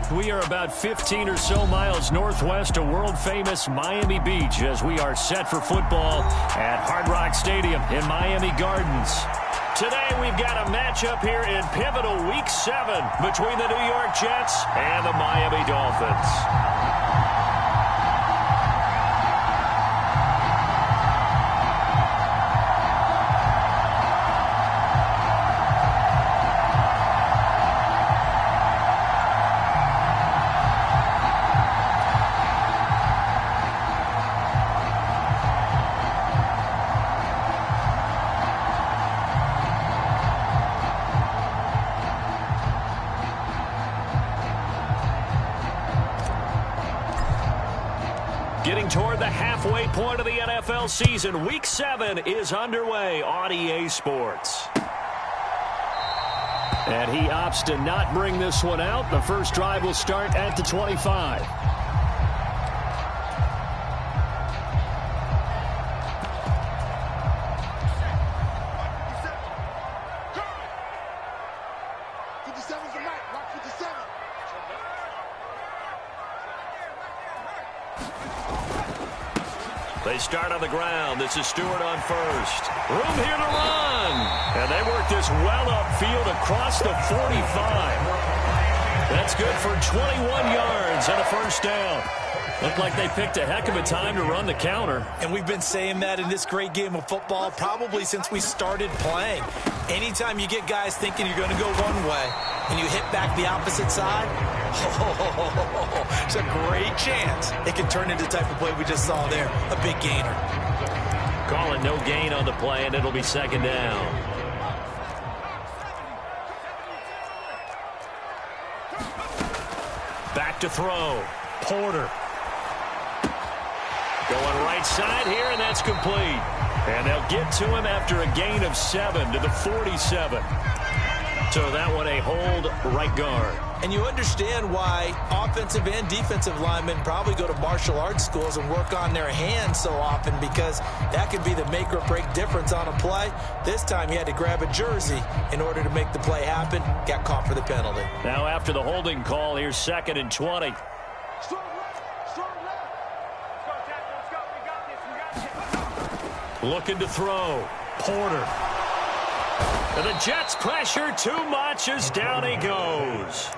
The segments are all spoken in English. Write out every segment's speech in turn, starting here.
4th. We are about 15 or so miles northwest of world-famous Miami Beach as we are set for football at Hard Rock Stadium in Miami Gardens. Today we've got a matchup here in pivotal Week 7 between the New York Jets and the Miami Dolphins. Getting toward the halfway point of the NFL season, Week 7 is underway on EA Sports. And he opts to not bring this one out. The first drive will start at the 25. They start on the ground. This is Stewart on first. Room here to run. And they work this well upfield across the 45. That's good for 21 yards and a first down. Looked like they picked a heck of a time to run the counter. And we've been saying that in this great game of football probably since we started playing. Anytime you get guys thinking you're going to go one way and you hit back the opposite side, it's a great chance it can turn into the type of play we just saw there, a big gainer. Call it no gain on the play, and it'll be second down. Back to throw. Porter. Going right side here, and that's complete. And they'll get to him after a gain of 7 to the 47. So that one a hold right guard. And you understand why offensive and defensive linemen probably go to martial arts schools and work on their hands so often, because that can be the make or break difference on a play. This time he had to grab a jersey in order to make the play happen. Got caught for the penalty. Now after the holding call, here's 2nd and 20. Looking to throw. Porter. And the Jets pressure too much as down he goes.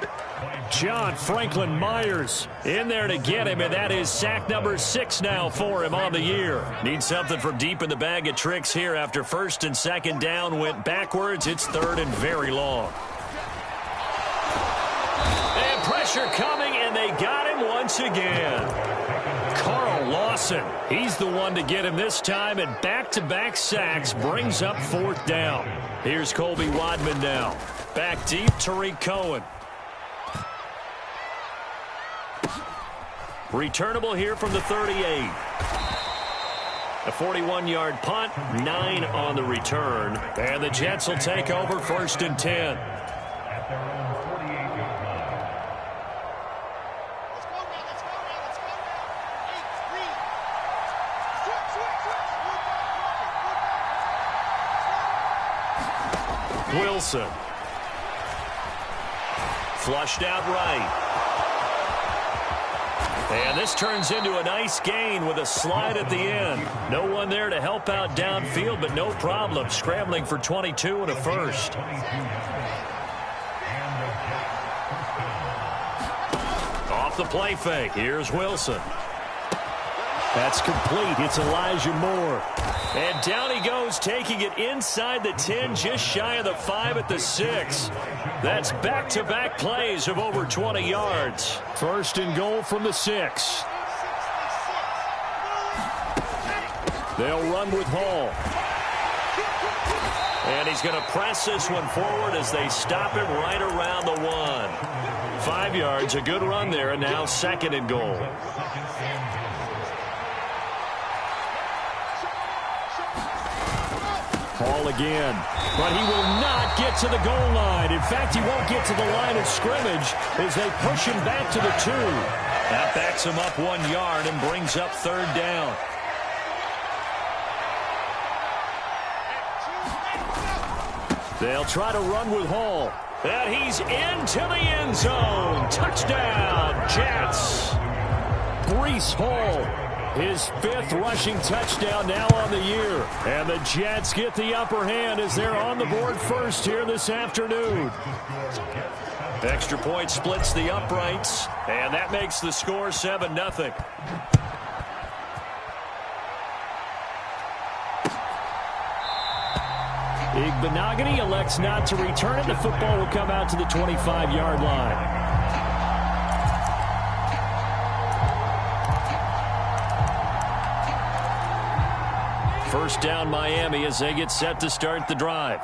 John Franklin Myers in there to get him, and that is sack number 6 now for him on the year. Needs something from deep in the bag of tricks here after 1st and 2nd down went backwards. It's 3rd and very long. And pressure coming, and they got him once again. Carl Lawson, he's the one to get him this time, and back-to-back sacks brings up 4th down. Here's Colby Wadman now. Back deep, Tariq Cohen. Returnable here from the 38. A 41-yard punt, 9 on the return. And the Jets will take over 1st and 10. Wilson. Flushed out right. And this turns into a nice gain with a slide at the end. No one there to help out downfield, but no problem. Scrambling for 22 and a first. Off the play fake. Here's Wilson. That's complete. It's Elijah Moore. And down he goes, taking it inside the 10, just shy of the 5 at the 6. That's back-to-back plays of over 20 yards. 1st and goal from the 6. They'll run with Hall. And he's going to press this one forward as they stop him right around the 1. 5 yards, a good run there, and now 2nd and goal. Hall again, but he will not get to the goal line. In fact, he won't get to the line of scrimmage as they push him back to the 2. That backs him up 1 yard and brings up 3rd down. They'll try to run with Hall. And he's into the end zone. Touchdown, Jets. Breece Hall, his 5th rushing touchdown now on the year. And the Jets get the upper hand as they're on the board first here this afternoon. Extra point splits the uprights, and that makes the score 7-0. Igbenogany elects not to return it. The football will come out to the 25-yard line. First down Miami as they get set to start the drive.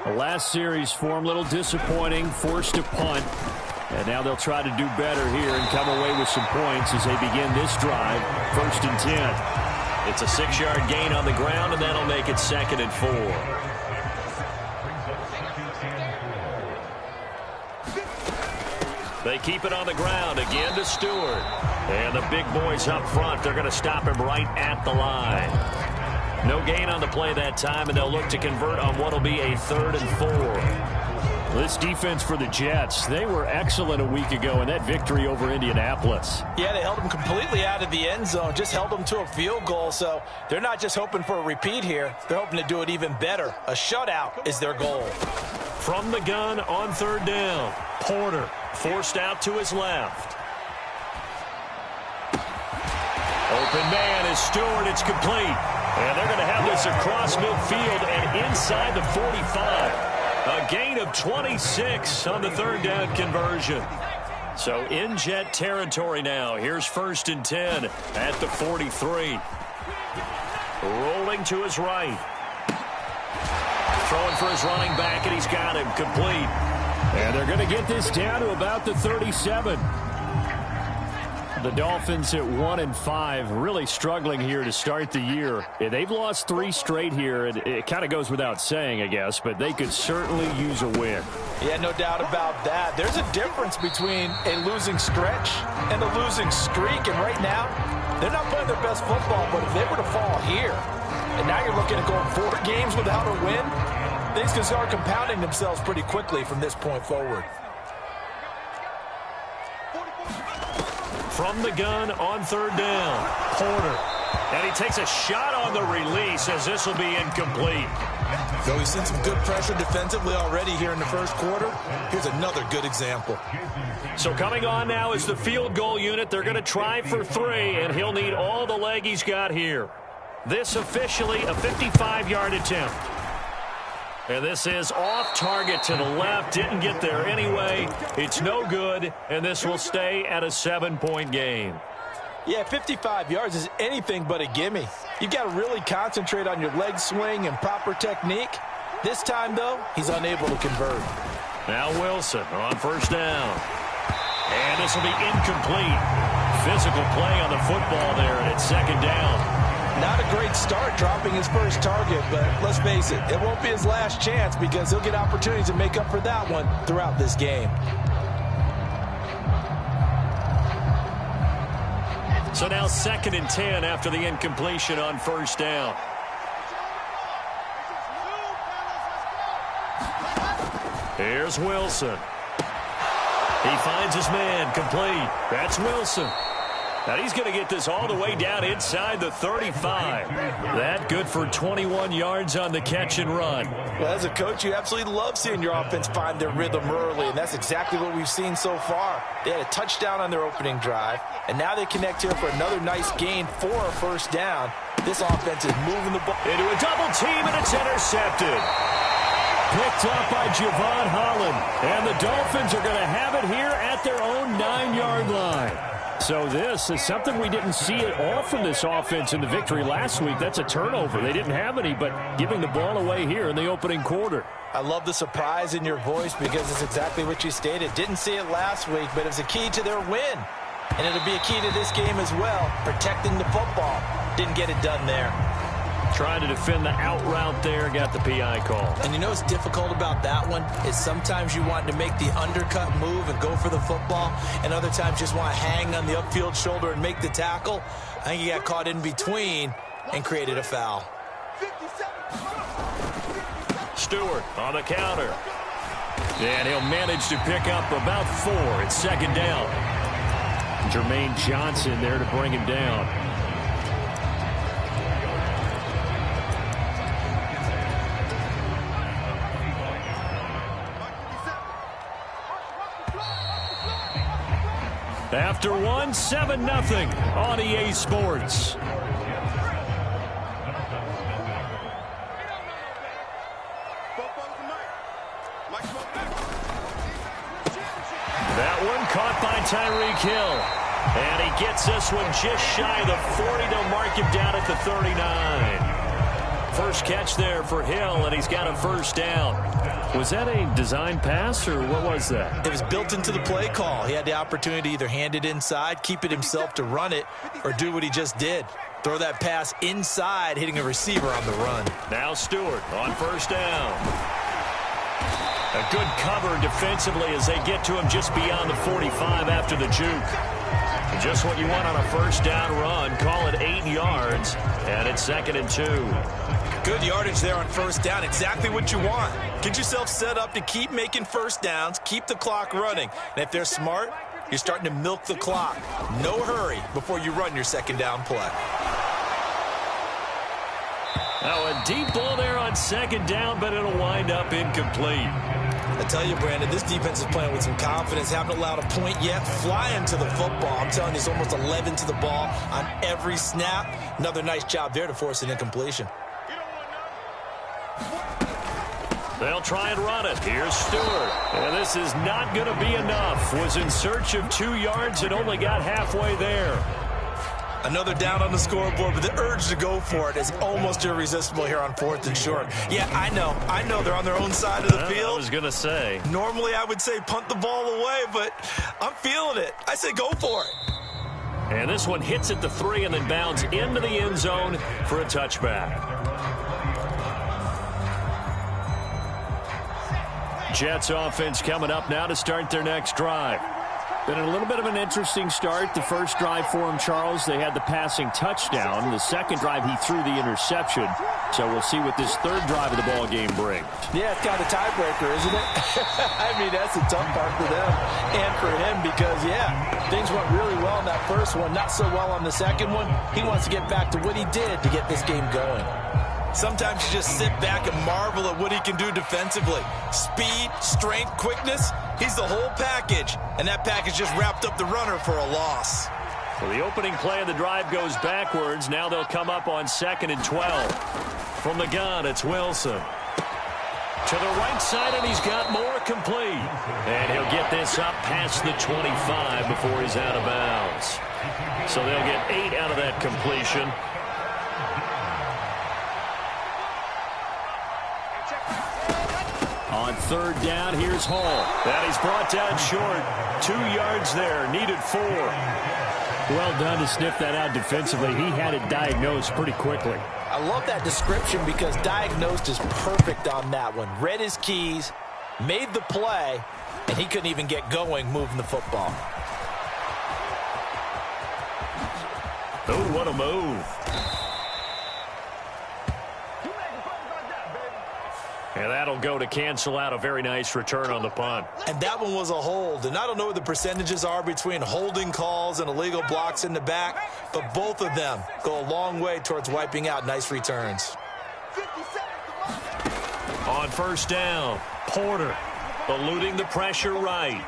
The last series for them, a little disappointing, forced to punt. And now they'll try to do better here and come away with some points as they begin this drive. 1st and 10. It's a 6-yard gain on the ground, and that'll make it 2nd and 4. They keep it on the ground again to Stewart. And the big boys up front, they're going to stop him right at the line. No gain on the play that time, and they'll look to convert on what will be a 3rd and 4. This defense for the Jets, they were excellent a week ago in that victory over Indianapolis. Yeah, they held them completely out of the end zone, just held them to a field goal, so they're not just hoping for a repeat here. They're hoping to do it even better. A shutout is their goal. From the gun on 3rd down, Porter forced out to his left. Open man is Stewart. It's complete. And they're going to have this across midfield and inside the 45. A gain of 26 on the 3rd down conversion. So in Jet territory now. Here's 1st and 10 at the 43. Rolling to his right. Throwing for his running back, and he's got him complete. And they're going to get this down to about the 37. The Dolphins at 1-5, really struggling here to start the year. They've lost 3 straight here, and it kind of goes without saying, I guess, but they could certainly use a win. Yeah, no doubt about that. There's a difference between a losing stretch and a losing streak, and right now, they're not playing their best football, but if they were to fall here, and now you're looking at going 4 games without a win, things can start compounding themselves pretty quickly from this point forward. From the gun on 3rd down, Porter. And he takes a shot on the release as this will be incomplete. Though he's seen some good pressure defensively already here in the first quarter, here's another good example. So coming on now is the field goal unit. They're going to try for 3, and he'll need all the leg he's got here. This officially a 55-yard attempt. And this is off target to the left. Didn't get there anyway. It's no good, and this will stay at a 7-point game. Yeah, 55 yards is anything but a gimme. You've got to really concentrate on your leg swing and proper technique. This time, though, he's unable to convert. Now Wilson on 1st down. And this will be incomplete. Physical play on the football there, and it's 2nd down. Not a great start dropping his first target, but let's face it, it won't be his last chance because he'll get opportunities to make up for that one throughout this game. So now 2nd and 10 after the incompletion on 1st down. Here's Wilson. He finds his man complete. That's Wilson. Now he's going to get this all the way down inside the 35. That good for 21 yards on the catch and run. Well, as a coach, you absolutely love seeing your offense find their rhythm early, and that's exactly what we've seen so far. They had a touchdown on their opening drive, and now they connect here for another nice gain for a 1st down. This offense is moving the ball into a double team, and it's intercepted. Picked up by Javon Holland, and the Dolphins are going to have it here at their own 9-yard line. So this is something we didn't see at all from this offense in the victory last week. That's a turnover. They didn't have any, but giving the ball away here in the opening quarter. I love the surprise in your voice because it's exactly what you stated. Didn't see it last week, but it was a key to their win. And it'll be a key to this game as well, protecting the football. Didn't get it done there. Trying to defend the out route there, got the PI call. And you know what's difficult about that one is sometimes you want to make the undercut move and go for the football, and other times just want to hang on the upfield shoulder and make the tackle. I think he got caught in between and created a foul. Stewart on the counter. And he'll manage to pick up about 4. It's second down. Jermaine Johnson there to bring him down. After 1, 7-0 on EA Sports. That one caught by Tyreek Hill. And he gets this one just shy of the 40. They'll mark him down at the 39. First catch there for Hill, and he's got a first down. Was that a design pass, or what was that? It was built into the play call. He had the opportunity to either hand it inside, keep it himself to run it, or do what he just did. Throw that pass inside, hitting a receiver on the run. Now Stewart on first down. A good cover defensively as they get to him just beyond the 45 after the juke. Just what you want on a first down run. Call it 8 yards, and it's 2nd and 2. Good yardage there on first down. Exactly what you want. Get yourself set up to keep making first downs, keep the clock running. And if they're smart, you're starting to milk the clock. No hurry before you run your second down play. Now a deep ball there on second down, but it'll wind up incomplete. I tell you, Brandon, this defense is playing with some confidence. Haven't allowed a point yet. Flying to the football. I'm telling you, it's almost 11 to the ball on every snap. Another nice job there to force an incompletion. They'll try and run it. Here's Stewart. And this is not going to be enough. Was in search of 2 yards and only got halfway there. Another down on the scoreboard, but the urge to go for it is almost irresistible here on 4th and short. Yeah, I know they're on their own side of the field. I was going to say. Normally I would say punt the ball away, but I'm feeling it. I say go for it. And this one hits at the 3 and then bounds into the end zone for a touchback. Jets offense coming up now to start their next drive. Been a little bit of an interesting start. The first drive for him, Charles, they had the passing touchdown. The second drive, he threw the interception. So we'll see what this third drive of the ball game brings. Yeah, it's kind of a tiebreaker, isn't it? I mean, that's a tough part for them and for him because, yeah, things went really well in that first one, not so well on the second one. He wants to get back to what he did to get this game going. Sometimes you just sit back and marvel at what he can do defensively. Speed, strength, quickness, he's the whole package. And that package just wrapped up the runner for a loss. Well, the opening play of the drive goes backwards. Now they'll come up on 2nd and 12. From the gun, it's Wilson. To the right side, and he's got more complete. And he'll get this up past the 25 before he's out of bounds. So they'll get 8 out of that completion. On third down, here's Hall. That he's brought down short. 2 yards there, needed 4. Well done to sniff that out defensively. He had it diagnosed pretty quickly. I love that description because diagnosed is perfect on that one. Read his keys, made the play, and he couldn't even get going moving the football. Oh, what a move. And that'll go to cancel out a very nice return on the punt. And that one was a hold. And I don't know what the percentages are between holding calls and illegal blocks in the back, but both of them go a long way towards wiping out nice returns. On first down, Porter eluding the pressure right.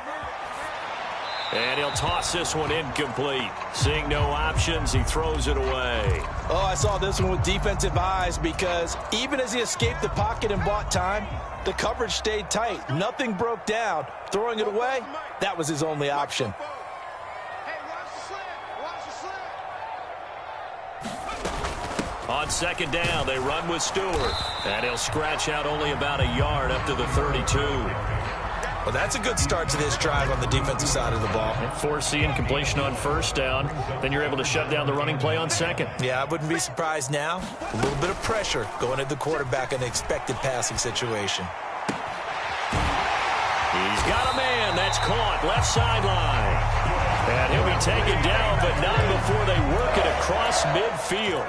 And he'll toss this one incomplete. Seeing no options, he throws it away. Oh, I saw this one with defensive eyes because even as he escaped the pocket and bought time, the coverage stayed tight. Nothing broke down. Throwing it away, that was his only option. On second down, they run with Stewart. And he'll scratch out only about a yard up to the 32. Well, that's a good start to this drive on the defensive side of the ball. Force the incompletion on first down. Then you're able to shut down the running play on second. Yeah, I wouldn't be surprised now. A little bit of pressure going at the quarterback in an expected passing situation. He's got a man. That's caught. Left sideline. And he'll be taken down, but not before they work it across midfield.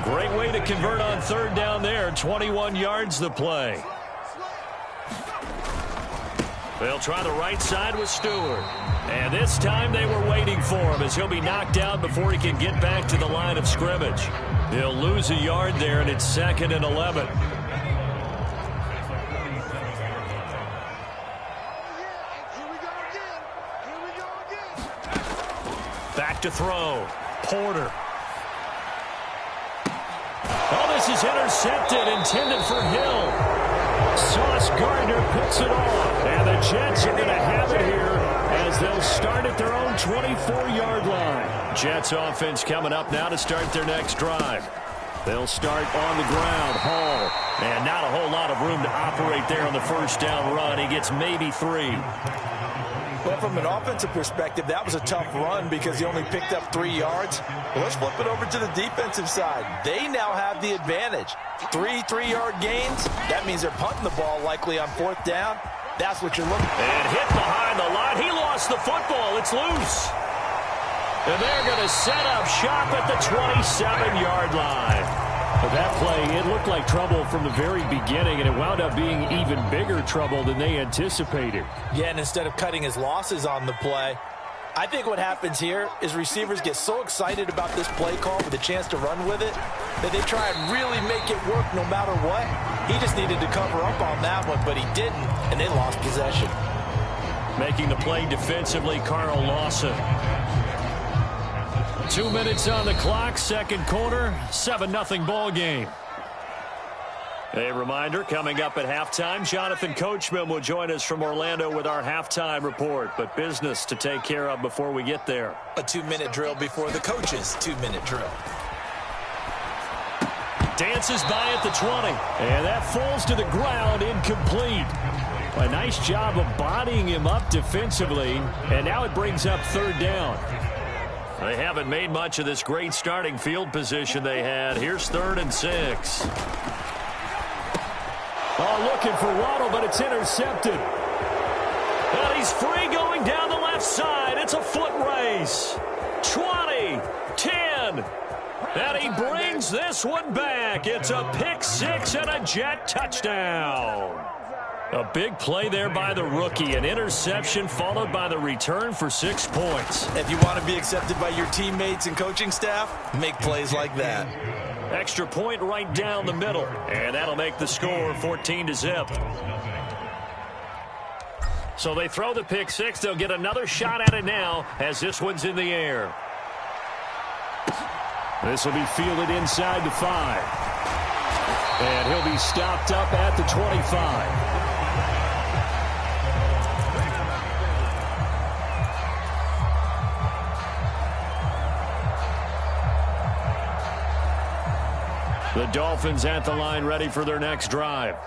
Great way to convert on third down there. 21 yards the play. They'll try the right side with Stewart. And this time they were waiting for him as he'll be knocked down before he can get back to the line of scrimmage. He'll lose a yard there, and it's 2nd and 11. Back to throw. Porter. Oh, this is intercepted, intended for Hill. Sauce Gardner picks it off. And the Jets are going to have it here as they'll start at their own 24-yard line. Jets offense coming up now to start their next drive. They'll start on the ground. Hall. And not a whole lot of room to operate there on the first down run. He gets maybe 3. Well, from an offensive perspective, that was a tough run because he only picked up 3 yards. Well, let's flip it over to the defensive side. They now have the advantage. 3 3-yard gains. That means they're punting the ball likely on 4th down. That's what you're looking for. And hit behind the line. He lost the football. It's loose. And they're going to set up shop at the 27-yard line. But that play, it looked like trouble from the very beginning, and it wound up being even bigger trouble than they anticipated. Yeah, and instead of cutting his losses on the play, I think what happens here is receivers get so excited about this play call with a chance to run with it that they try and really make it work no matter what. He just needed to cover up on that one, but he didn't, and they lost possession. Making the play defensively, Carl Lawson. 2 minutes on the clock, second quarter, 7-0 ball game. A reminder, coming up at halftime, Jonathan Coachman will join us from Orlando with our halftime report, but business to take care of before we get there. A 2-minute drill before the coach's 2-minute drill. Dances by at the 20, and that falls to the ground, incomplete. A nice job of bodying him up defensively, and now it brings up 3rd down. They haven't made much of this great starting field position they had. Here's 3rd and 6. Oh, looking for Waddle, but it's intercepted. And he's free going down the left side. It's a foot race. 20, 10. And he brings this one back. It's a pick 6 and a Jet touchdown. A big play there by the rookie. An interception followed by the return for 6 points. If you want to be accepted by your teammates and coaching staff, make plays like that. Extra point right down the middle. And that'll make the score 14-0. So they throw the pick 6. They'll get another shot at it now as this one's in the air. This will be fielded inside the 5. And he'll be stopped up at the 25. The Dolphins at the line ready for their next drive.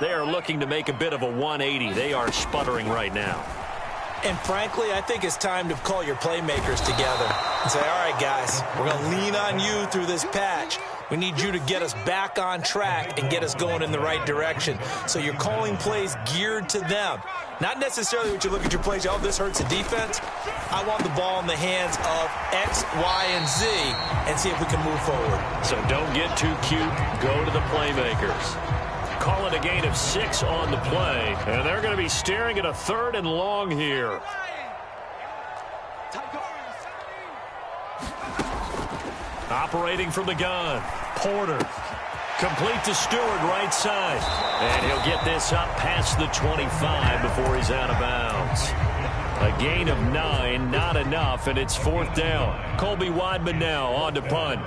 They are looking to make a bit of a 180. They are sputtering right now. And frankly, I think it's time to call your playmakers together and say, all right, guys, we're going to lean on you through this patch. We need you to get us back on track and get us going in the right direction. So you're calling plays geared to them. Not necessarily what you look at your plays, oh, this hurts the defense. I want the ball in the hands of X, Y, and Z and see if we can move forward. So don't get too cute. Go to the playmakers. Call it a gain of 6 on the play. And they're going to be staring at a 3rd and long here. Operating from the gun. Porter. Complete to Stewart, right side. And he'll get this up past the 25 before he's out of bounds. A gain of 9, not enough, and it's 4th down. Colby Weidman now on to punt.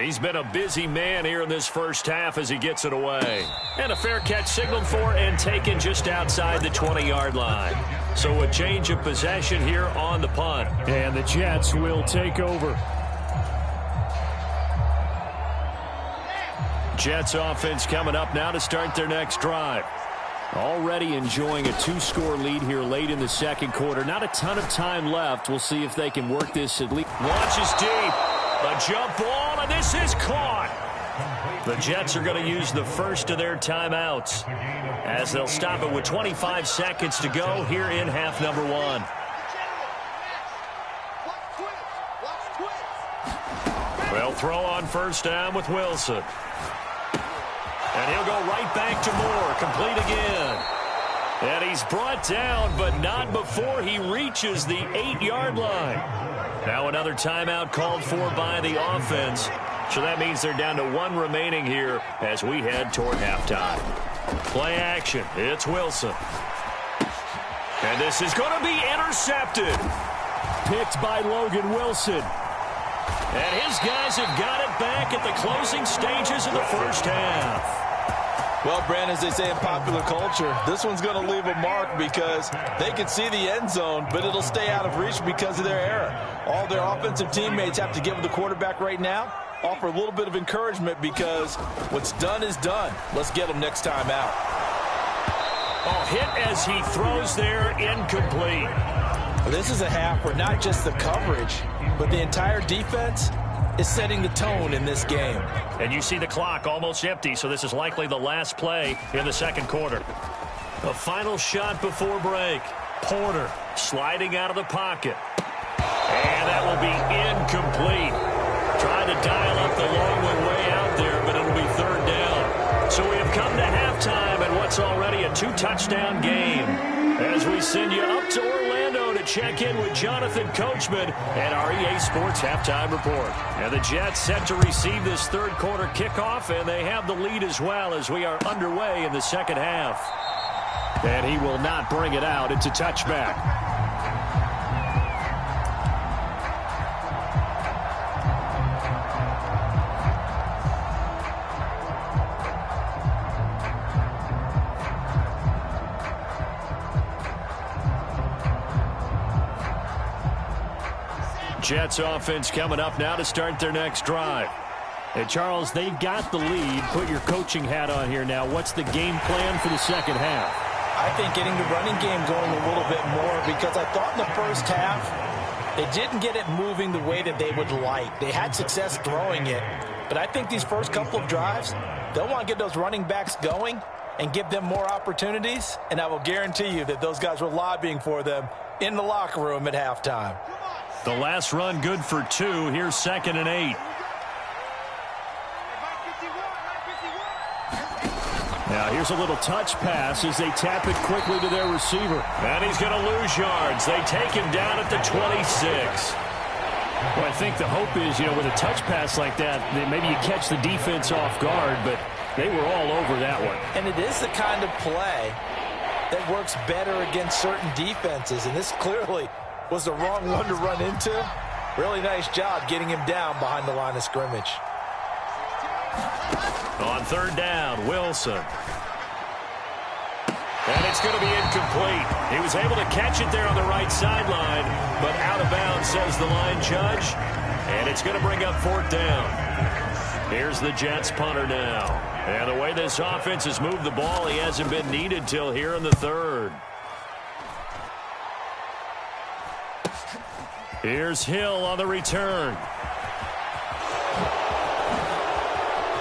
He's been a busy man here in this first half as he gets it away. And a fair catch signaled for and taken just outside the 20-yard line. So a change of possession here on the punt. And the Jets will take over. Jets offense coming up now to start their next drive. Already enjoying a 2-score lead here late in the second quarter. Not a ton of time left. We'll see if they can work this at least. Launches deep. A jump ball, and this is caught. The Jets are going to use the first of their timeouts as they'll stop it with 25 seconds to go here in half number 1. They'll throw on first down with Wilson. And he'll go right it back to Moore. Complete again. And he's brought down, but not before he reaches the 8-yard line. Now another timeout called for by the offense. So that means they're down to 1 remaining here as we head toward halftime. Play action. It's Wilson. And this is going to be intercepted. Picked by Logan Wilson. And his guys have got it back at the closing stages of the first half. Well, Brandon, as they say in popular culture, this one's going to leave a mark because they can see the end zone, but it'll stay out of reach because of their error. All their offensive teammates have to give the quarterback right now, offer a little bit of encouragement because what's done is done. Let's get them next time out. Oh, hit as he throws there, incomplete. This is a half where not just the coverage, but the entire defense is setting the tone in this game. And you see the clock almost empty, so this is likely the last play in the second quarter. A final shot before break. Porter sliding out of the pocket. And that will be incomplete. Trying to dial up the long way out there, but it'll be third down. So we have come to halftime and what's already a 2-touchdown game. As we send you up to Orlando to check in with Jonathan Coachman and our EA Sports Halftime Report. And the Jets set to receive this third quarter kickoff, and they have the lead as well as we are underway in the second half. And he will not bring it out. It's a touchback. Jets offense coming up now to start their next drive. And Charles, they've got the lead. Put your coaching hat on here now. What's the game plan for the second half? I think getting the running game going a little bit more because I thought in the first half they didn't get it moving the way that they would like. They had success throwing it. But I think these first couple of drives, they'll want to get those running backs going and give them more opportunities. And I will guarantee you that those guys were lobbying for them in the locker room at halftime. The last run good for 2. Here's 2nd and 8. Now here's a little touch pass as they tap it quickly to their receiver. And he's going to lose yards. They take him down at the 26. Well, I think the hope is, with a touch pass like that maybe you catch the defense off guard, but they were all over that one. And it is the kind of play that works better against certain defenses, and this clearly was the wrong one to run into. Really nice job getting him down behind the line of scrimmage. On third down, Wilson. And it's going to be incomplete. He was able to catch it there on the right sideline, but out of bounds, says the line judge. And it's going to bring up 4th down. Here's the Jets punter now. And the way this offense has moved the ball, he hasn't been needed till here in the third. Here's Hill on the return.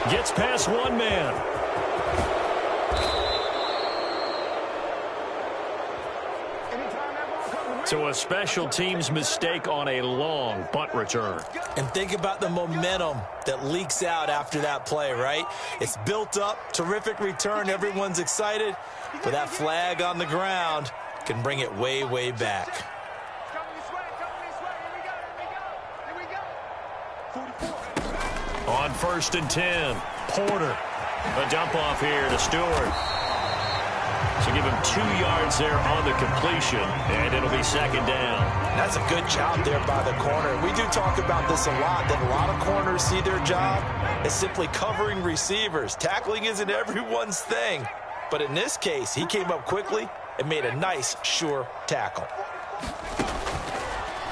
Gets past one man. So a special teams mistake on a long punt return. And think about the momentum that leaks out after that play, right? It's built up, terrific return, everyone's excited. But that flag on the ground can bring it way, way back. On 1st and 10, Porter. A dump off here to Stewart. So give him 2 yards there on the completion, and it'll be 2nd down. That's a good job there by the corner. We do talk about this a lot, that a lot of corners see their job as simply covering receivers. Tackling isn't everyone's thing. But in this case, he came up quickly and made a nice, sure tackle.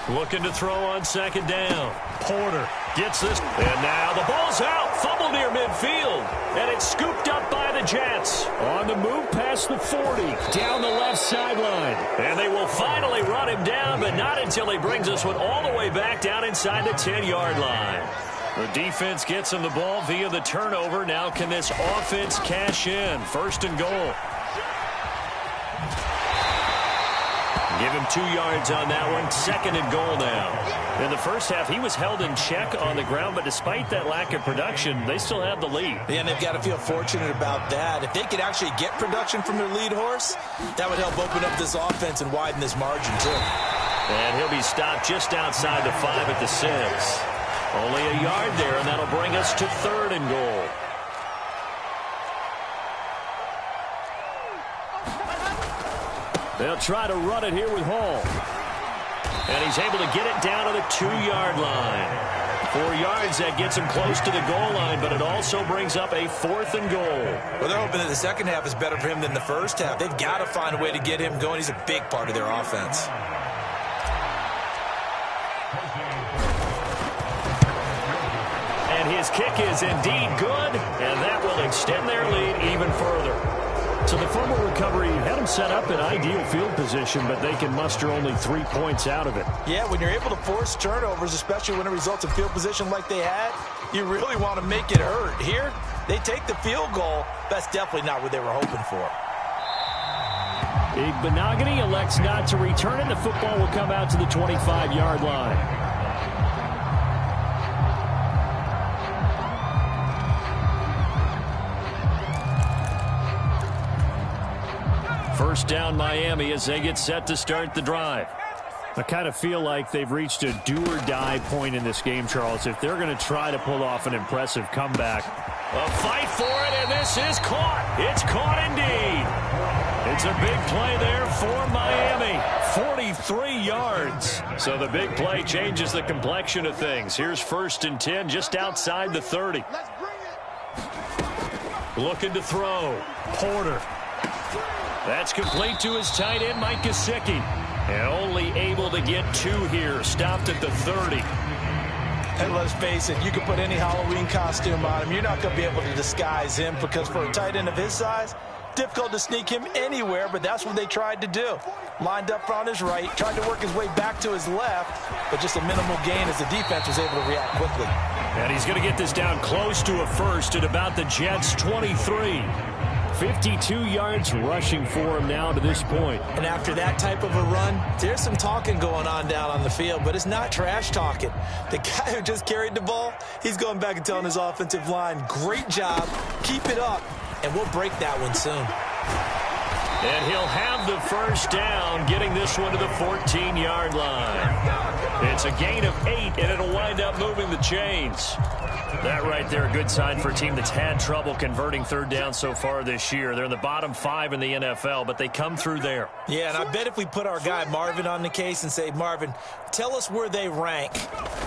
Looking to throw on 2nd down. Porter gets this. And now the ball's out. Fumble near midfield. And it's scooped up by the Jets. On the move past the 40. Down the left sideline. And they will finally run him down, but not until he brings this one all the way back down inside the 10-yard line. The defense gets him the ball via the turnover. Now can this offense cash in? 1st and goal. Give him 2 yards on that one. 2nd and goal now. In the first half, he was held in check on the ground, but despite that lack of production, they still have the lead. Yeah, and they've got to feel fortunate about that. If they could actually get production from their lead horse, that would help open up this offense and widen this margin, too. And he'll be stopped just outside the 5 at the 6. Only a yard there, and that'll bring us to 3rd and goal. They'll try to run it here with Hall. And he's able to get it down to the 2-yard line. 4 yards, that gets him close to the goal line, but it also brings up a 4th and goal. Well, they're hoping that the second half is better for him than the first half. They've got to find a way to get him going. He's a big part of their offense. And his kick is indeed good, and that will extend their lead even further. So the fumble recovery had them set up in ideal field position, but they can muster only 3 points out of it. Yeah, when you're able to force turnovers, especially when it results in field position like they had, you really want to make it hurt. Here, they take the field goal. That's definitely not what they were hoping for. Benogany elects not to return it. The football will come out to the 25-yard line. First down Miami as they get set to start the drive. I kind of feel like they've reached a do-or-die point in this game, Charles. If they're going to try to pull off an impressive comeback. A fight for it, and this is caught. It's caught indeed. It's a big play there for Miami. 43 yards. So the big play changes the complexion of things. Here's 1st and 10 just outside the 30. Looking to throw. Porter. That's complete to his tight end, Mike Gesicki. And only able to get 2 here. Stopped at the 30. And let's face it, you can put any Halloween costume on him. You're not going to be able to disguise him because for a tight end of his size, difficult to sneak him anywhere, but that's what they tried to do. Lined up on his right, tried to work his way back to his left, but just a minimal gain as the defense was able to react quickly. And he's going to get this down close to a first at about the Jets' 23. 52 yards rushing for him now to this point. And after that type of a run, there's some talking going on down on the field, but it's not trash talking. The guy who just carried the ball, he's going back and telling his offensive line, great job, keep it up, and we'll break that one soon. And he'll have the first down, getting this one to the 14-yard line. It's a gain of 8, and it'll wind up moving the chains. That right there, a good sign for a team that's had trouble converting 3rd down so far this year. They're in the bottom 5 in the NFL, but they come through there. Yeah, and I bet if we put our guy Marvin on the case and say, Marvin, tell us where they rank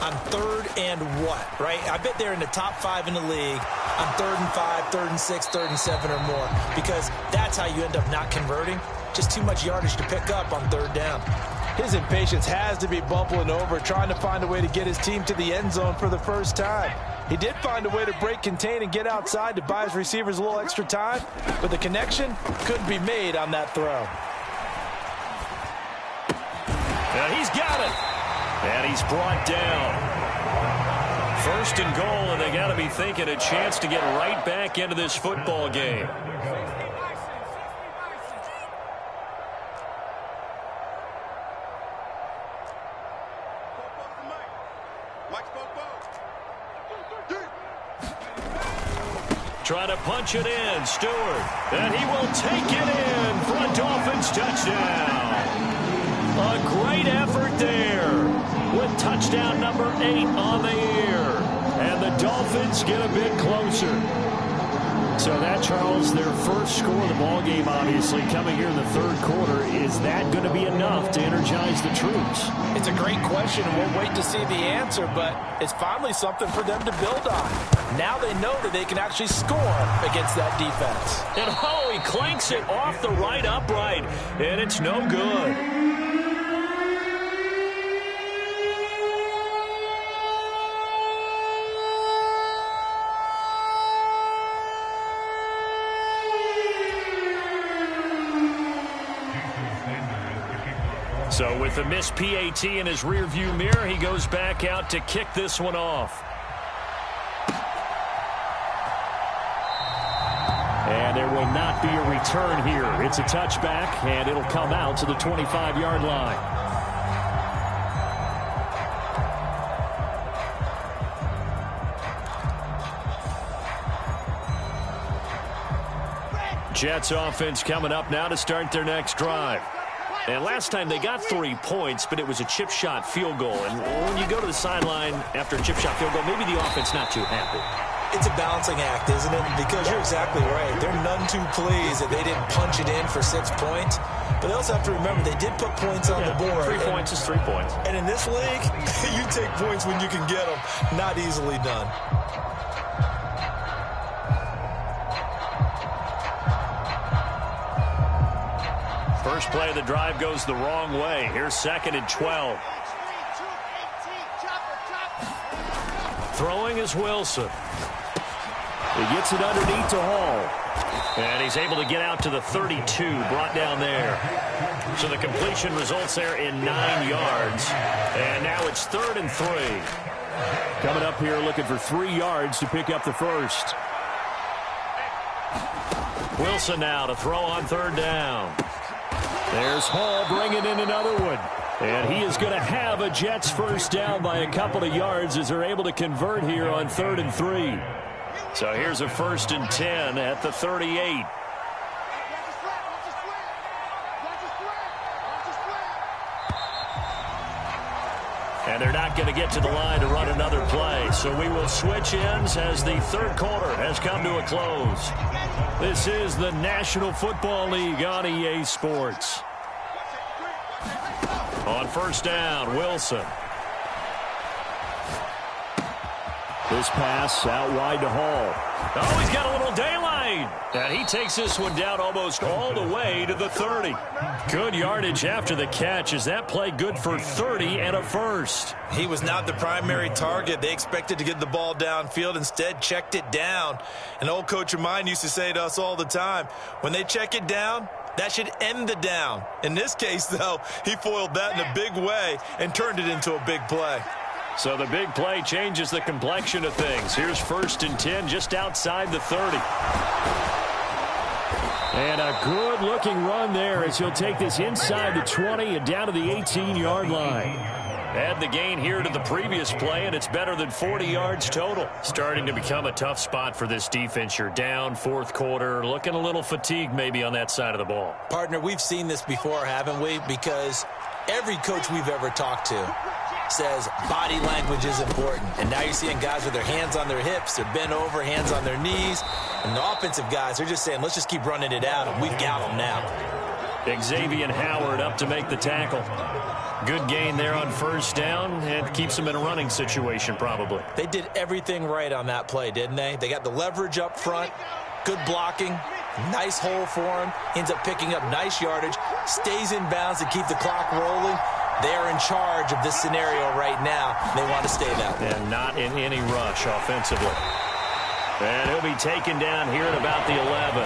on 3rd and what, right? I bet they're in the top 5 in the league on 3rd and 5, 3rd and 6, 3rd and 7 or more, because that's how you end up not converting. Just too much yardage to pick up on 3rd down. His impatience has to be bubbling over, trying to find a way to get his team to the end zone for the first time. He did find a way to break contain and get outside to buy his receivers a little extra time, but the connection couldn't be made on that throw. And he's got it. And he's brought down. 1st and goal, and they got to be thinking a chance to get right back into this football game. Trying to punch it in, Stewart. And he will take it in for a Dolphins touchdown. A great effort there with touchdown number 8 on the year. And the Dolphins get a bit closer. So that, Charles, their first score of the ballgame, obviously, coming here in the 3rd quarter. Is that going to be enough to energize the troops? It's a great question, and we'll wait to see the answer, but it's finally something for them to build on. Now they know that they can actually score against that defense. And oh, he clanks it off the right upright, and it's no good. So with the missed PAT in his rearview mirror, he goes back out to kick this one off. And And there will not be a return here. It's a touchback, and it'll come out to the 25-yard line. Jets offense coming up now to start their next drive. And last time they got 3 points, but it was a chip shot field goal. And when you go to the sideline after a chip shot field goal, maybe the offense not too happy. It's a balancing act, isn't it? Because you're exactly right. They're none too pleased that they didn't punch it in for 6 points. But they also have to remember they did put points on the board. 3 points is 3 points. And in this league, you take points when you can get them. Not easily done. First play of the drive goes the wrong way. Here's 2nd and 12. Throwing is Wilson. He gets it underneath to Hall. And he's able to get out to the 32, brought down there. So the completion results there in 9 yards. And now it's 3rd and 3. Coming up here looking for 3 yards to pick up the first. Wilson now to throw on 3rd down. There's Hall bringing in another one. And he is going to have a Jets first down by a couple of yards as they're able to convert here on 3rd and 3. So here's a 1st and 10 at the 38. And they're not going to get to the line to run another play. So we will switch ends as the 3rd quarter has come to a close. This is the National Football League on EA Sports. On 1st down, Wilson. This pass out wide to Hall. Oh, he's got a little daylight. And he takes this one down almost all the way to the 30. Good yardage after the catch. Is that play good for 30 and a first? He was not the primary target. They expected to get the ball downfield. Instead, checked it down. An old coach of mine used to say to us all the time, when they check it down, that should end the down. In this case, though, he foiled that in a big way and turned it into a big play. So the big play changes the complexion of things. Here's 1st and 10 just outside the 30. And a good-looking run there as he'll take this inside the 20 and down to the 18-yard line. Add the gain here to the previous play, and it's better than 40 yards total. Starting to become a tough spot for this defense. You're down 4th quarter, looking a little fatigued maybe on that side of the ball. Partner, we've seen this before, haven't we? Because every coach we've ever talked to says body language is important. And now you're seeing guys with their hands on their hips, they're bent over, hands on their knees. And the offensive guys, they're just saying, let's just keep running it out, and we've got them now. Xavier Howard up to make the tackle. Good gain there on 1st down, and keeps them in a running situation probably. They did everything right on that play, didn't they? They got the leverage up front, good blocking, nice hole for him, ends up picking up nice yardage, stays in bounds to keep the clock rolling. They are in charge of this scenario right now. They want to stay that way. And not in any rush offensively. And he'll be taken down here at about the 11.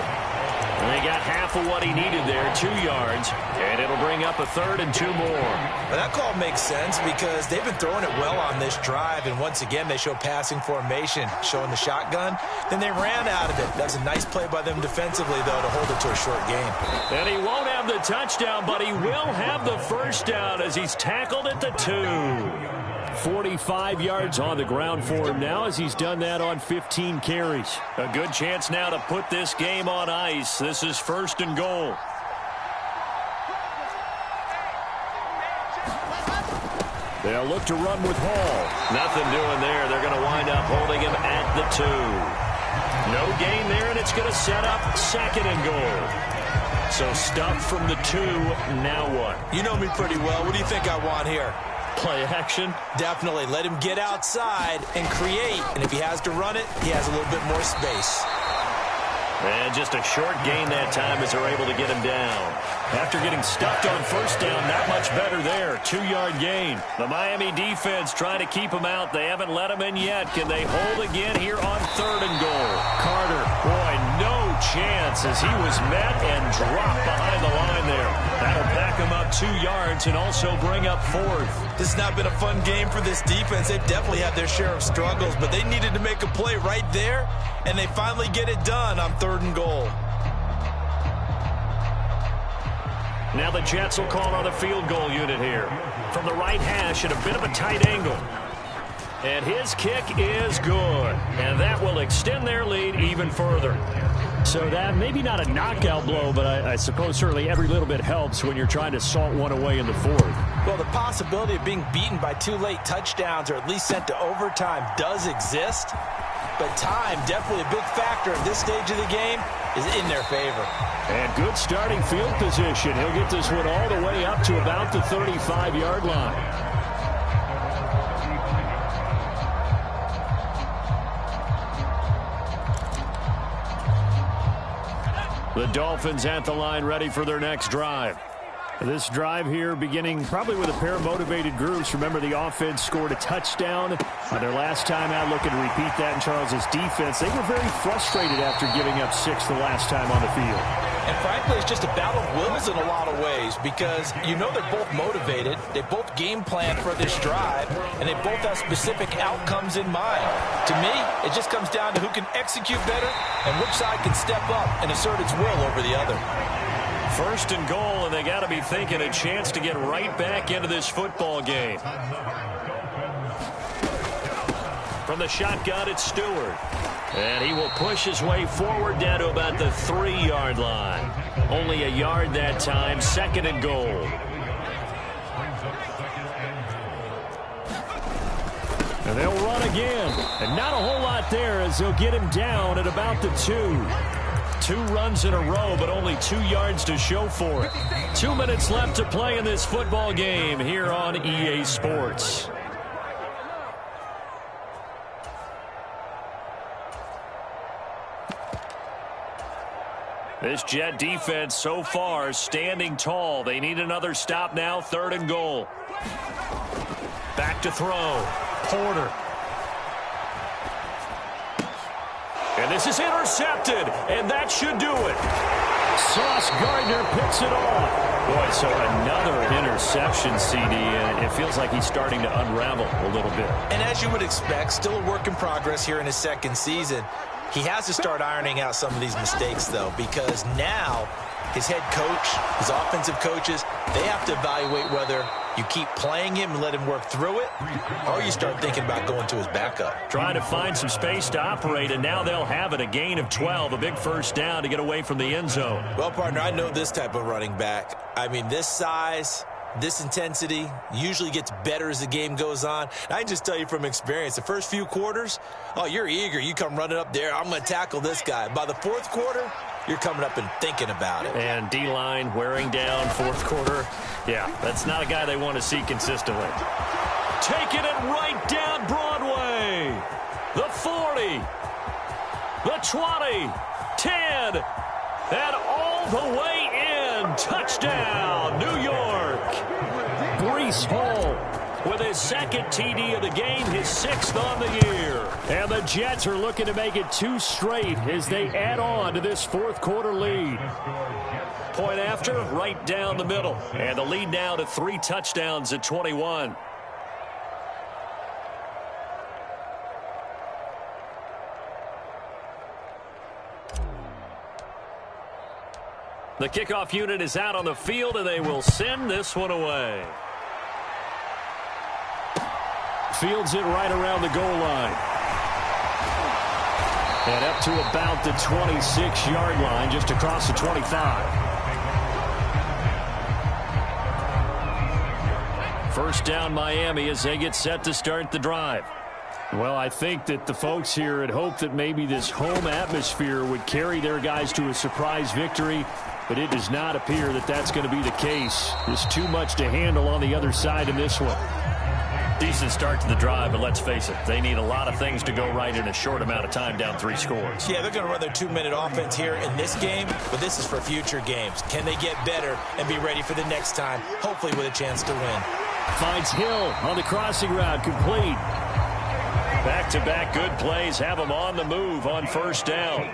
And they got half of what he needed there, 2 yards. And it'll bring up a 3rd and 2 more. Well, that call makes sense because they've been throwing it well on this drive. And once again, they show passing formation, showing the shotgun. Then they ran out of it. That was a nice play by them defensively, though, to hold it to a short gain. And he won't have the touchdown, but he will have the first down as he's tackled at the 2. 45 yards on the ground for him now as he's done that on 15 carries. A good chance now to put this game on ice. This is 1st and goal. They'll look to run with Hall. Nothing doing there. They're going to wind up holding him at the 2. No gain there, and it's going to set up 2nd and goal. So stuff from the 2. Now what? You know me pretty well. What do you think I want here? Play action? Definitely. Let him get outside and create. And if he has to run it, he has a little bit more space. And just a short gain that time as they're able to get him down. After getting stuffed on 1st down, not much better there. 2-yard gain. The Miami defense trying to keep him out. They haven't let him in yet. Can they hold again here on 3rd and goal? Carter, boy, no chance as he was met and dropped behind the line there. That'll back him up 2 yards and also bring up 4th. This has not been a fun game for this defense. They've definitely had their share of struggles, but they needed to make a play right there, and they finally get it done on 3rd and goal. Now the Jets will call on the field goal unit here. From the right hash at a bit of a tight angle. And his kick is good. And that will extend their lead even further. So that maybe not a knockout blow, but I suppose certainly every little bit helps when you're trying to salt one away in the fourth. Well, the possibility of being beaten by 2 late touchdowns or at least sent to overtime does exist. But time, definitely a big factor at this stage of the game, is in their favor. And good starting field position. He'll get this one all the way up to about the 35-yard line. The Dolphins at the line ready for their next drive. This drive here beginning probably with a pair of motivated groups. Remember, the offense scored a touchdown on their last time out, looking to repeat that in Charles's defense. They were very frustrated after giving up 6 the last time on the field. And frankly, it's just a battle of wills in a lot of ways because you know they're both motivated, they both game plan for this drive, and they both have specific outcomes in mind. To me, it just comes down to who can execute better and which side can step up and assert its will over the other. First and goal, and they got to be thinking a chance to get right back into this football game. From the shotgun, it's Stewart. And he will push his way forward down to about the 3-yard line. Only a yard that time, second and goal. And they'll run again. And not a whole lot there as they'll get him down at about the 2. 2 runs in a row, but only 2 yards to show for it. 2 minutes left to play in this football game here on EA Sports. This Jet defense so far standing tall. They need another stop now, third and goal. Back to throw. Porter. And this is intercepted, and that should do it. Sauce Gardner picks it off. Boy, so another interception, CD, and it feels like he's starting to unravel a little bit. And as you would expect, still a work in progress here in his second season. He has to start ironing out some of these mistakes, though, because now his head coach, his offensive coaches, they have to evaluate whether you keep playing him and let him work through it, or you start thinking about going to his backup. Trying to find some space to operate, and now they'll have it. A gain of 12, a big first down to get away from the end zone. Well, partner, I know this type of running back. I mean, this size, this intensity usually gets better as the game goes on. And I can just tell you from experience, the first few quarters, oh, you're eager. You come running up there, I'm going to tackle this guy. By the fourth quarter, you're coming up and thinking about it. And D-line wearing down fourth quarter. Yeah, that's not a guy they want to see consistently. Taking it right down Broadway. The 40. The 20. 10. And all the way in. Touchdown, New York. Breece Hall with his second TD of the game, his 6th on the year. And the Jets are looking to make it 2 straight as they add on to this fourth quarter lead. Point after, right down the middle. And the lead now to 3 touchdowns at 21. The kickoff unit is out on the field, and they will send this one away. Fields it right around the goal line. And up to about the 26-yard line, just across the 25. First down Miami as they get set to start the drive. Well, I think that the folks here had hoped that maybe this home atmosphere would carry their guys to a surprise victory, but it does not appear that that's going to be the case. There's too much to handle on the other side in this one. Decent start to the drive, but let's face it, they need a lot of things to go right in a short amount of time, down 3 scores. Yeah, they're going to run their 2-minute offense here in this game, but this is for future games. Can they get better and be ready for the next time, hopefully with a chance to win? Finds Hill on the crossing route, complete. Back-to-back good plays have them on the move on first down.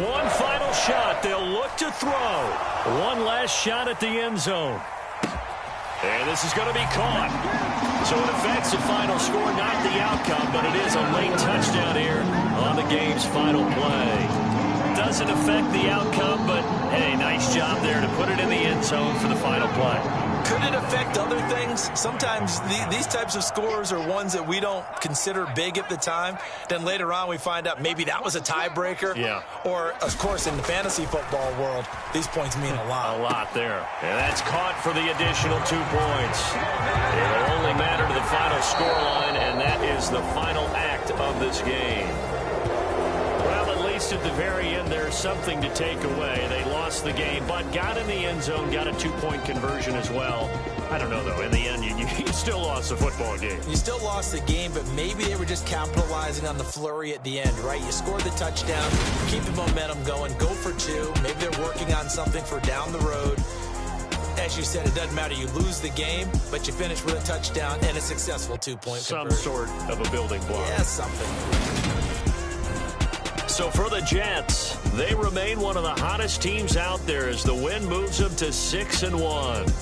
One final shot. They'll look to throw. One last shot at the end zone. And this is going to be caught. So it affects the final score, not the outcome, but it is a late touchdown here on the game's final play. doesn't affect the outcome, but, hey, nice job there to put it in the end zone for the final play. Could it affect other things? Sometimes these types of scores are ones that we don't consider big at the time. Then later on we find out maybe that was a tiebreaker. Yeah. Or, of course, in the fantasy football world, these points mean a lot. A lot there. And that's caught for the additional 2 points. It'll only matter to the final scoreline, and that is the final act of this game. Well, at least at the very end, there's something to take away. They lost the game, but got in the end zone, got a 2-point conversion as well. I don't know, though. In the end, you still lost the football game. You still lost the game, but maybe they were just capitalizing on the flurry at the end, right? You scored the touchdown, keep the momentum going, go for 2. Maybe they're working on something for down the road. As you said, it doesn't matter. You lose the game, but you finish with a touchdown and a successful 2-point conversion. Some sort of a building block. Yeah, something. So for the Jets, they remain one of the hottest teams out there as the win moves them to 6-1.